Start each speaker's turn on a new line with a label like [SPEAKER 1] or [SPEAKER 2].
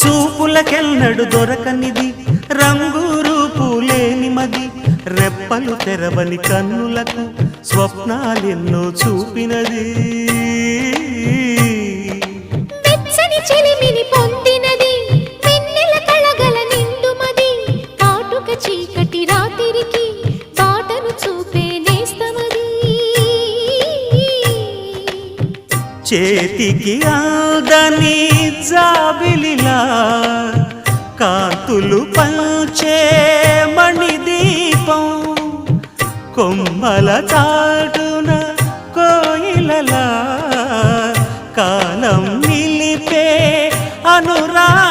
[SPEAKER 1] చూపులకెన్నడు దొరకనిది రంగు రూపు లేని మది రెప్పలు తెరవని కన్నులకు స్వప్నాలెన్నో చూపినది
[SPEAKER 2] వెచ్చని చెలిమిని పొందినది వెన్నెల కళగల నిండుమది కాటుక చీకటి రాత్రికి బాటను చూపే నేస్తమది
[SPEAKER 1] చేతికి అందని జాబిలిలా కాంతులు పంచే మణిదీపం కొమ్మల చాటున కోయిలలా కాలం నిలిపే అనురాగం